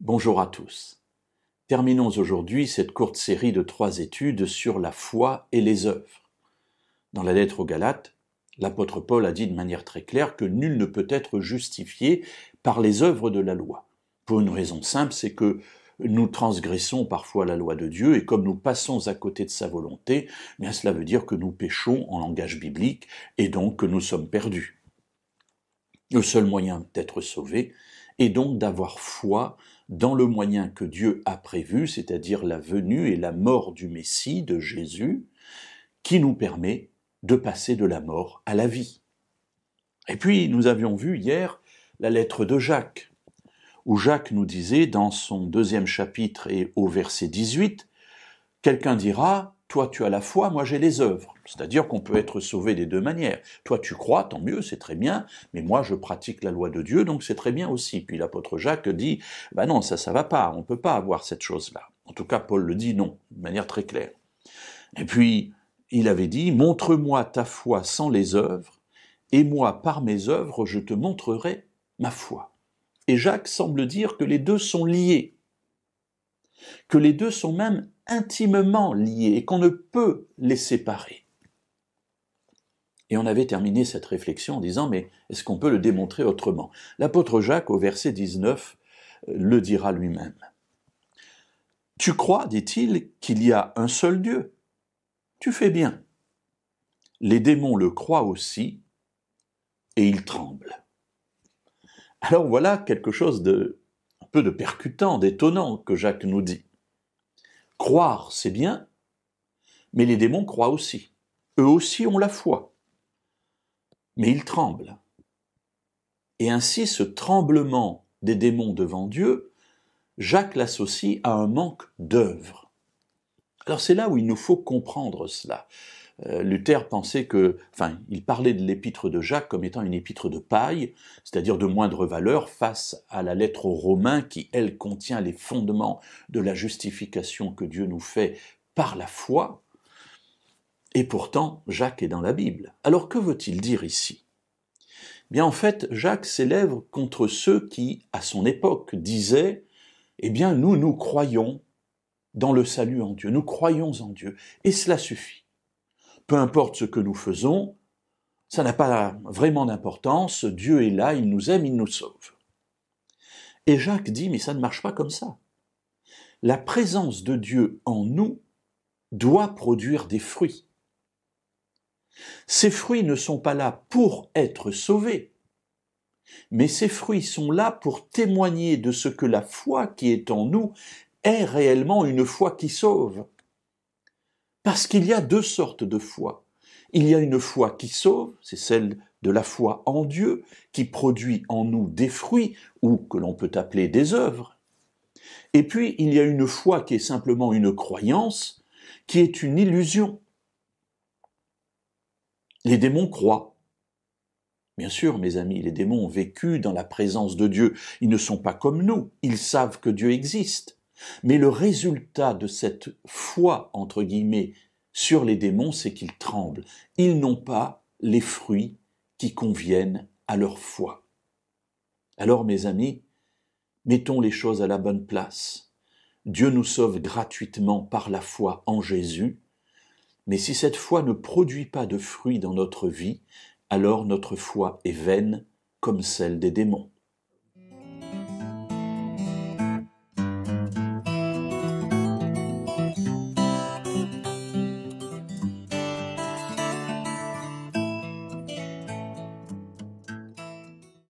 Bonjour à tous. Terminons aujourd'hui cette courte série de 3 études sur la foi et les œuvres. Dans la lettre aux Galates, l'apôtre Paul a dit de manière très claire que nul ne peut être justifié par les œuvres de la loi. Pour une raison simple, c'est que nous transgressons parfois la loi de Dieu et comme nous passons à côté de sa volonté, bien cela veut dire que nous péchons en langage biblique et donc que nous sommes perdus. Le seul moyen d'être sauvé est donc d'avoir foi dans le moyen que Dieu a prévu, c'est-à-dire la venue et la mort du Messie, de Jésus, qui nous permet de passer de la mort à la vie. Et puis, nous avions vu hier la lettre de Jacques, où Jacques nous disait dans son 2e chapitre et au verset 18, « Quelqu'un dira, toi tu as la foi, moi j'ai les œuvres. » C'est-à-dire qu'on peut être sauvé des deux manières. Toi tu crois, tant mieux, c'est très bien, mais moi je pratique la loi de Dieu, donc c'est très bien aussi. Puis l'apôtre Jacques dit, non, ça va pas, on peut pas avoir cette chose-là. En tout cas, Paul le dit non, de manière très claire. Et puis, il avait dit, montre-moi ta foi sans les œuvres, et moi, par mes œuvres, je te montrerai ma foi. Et Jacques semble dire que les deux sont liés, que les deux sont même intimement liés et qu'on ne peut les séparer. Et on avait terminé cette réflexion en disant, mais est-ce qu'on peut le démontrer autrement? L'apôtre Jacques, au verset 19, le dira lui-même. « Tu crois, dit-il, qu'il y a un seul Dieu? Tu fais bien. Les démons le croient aussi, et ils tremblent. » Alors voilà quelque chose un peu de percutant, d'étonnant que Jacques nous dit. Croire, c'est bien, mais les démons croient aussi. Eux aussi ont la foi. Mais ils tremblent. Et ainsi, ce tremblement des démons devant Dieu, Jacques l'associe à un manque d'œuvre. Alors c'est là où il nous faut comprendre cela. Luther pensait il parlait de l'épître de Jacques comme étant une épître de paille, c'est-à-dire de moindre valeur face à la lettre aux Romains qui, elle, contient les fondements de la justification que Dieu nous fait par la foi. Et pourtant, Jacques est dans la Bible. Alors que veut-il dire ici? Bien, en fait, Jacques s'élève contre ceux qui, à son époque, disaient « Eh bien, nous croyons dans le salut en Dieu, nous croyons en Dieu, et cela suffit. Peu importe ce que nous faisons, ça n'a pas vraiment d'importance, Dieu est là, il nous aime, il nous sauve. » Et Jacques dit « Mais ça ne marche pas comme ça. La présence de Dieu en nous doit produire des fruits. Ces fruits ne sont pas là pour être sauvés, mais ces fruits sont là pour témoigner de ce que la foi qui est en nous est réellement une foi qui sauve. Parce qu'il y a deux sortes de foi. Il y a une foi qui sauve, c'est celle de la foi en Dieu, qui produit en nous des fruits, ou que l'on peut appeler des œuvres. Et puis, il y a une foi qui est simplement une croyance, qui est une illusion. Les démons croient. Bien sûr, mes amis, les démons ont vécu dans la présence de Dieu. Ils ne sont pas comme nous, ils savent que Dieu existe. Mais le résultat de cette foi, entre guillemets, sur les démons, c'est qu'ils tremblent. Ils n'ont pas les fruits qui conviennent à leur foi. Alors, mes amis, mettons les choses à la bonne place. Dieu nous sauve gratuitement par la foi en Jésus, mais si cette foi ne produit pas de fruits dans notre vie, alors notre foi est vaine comme celle des démons.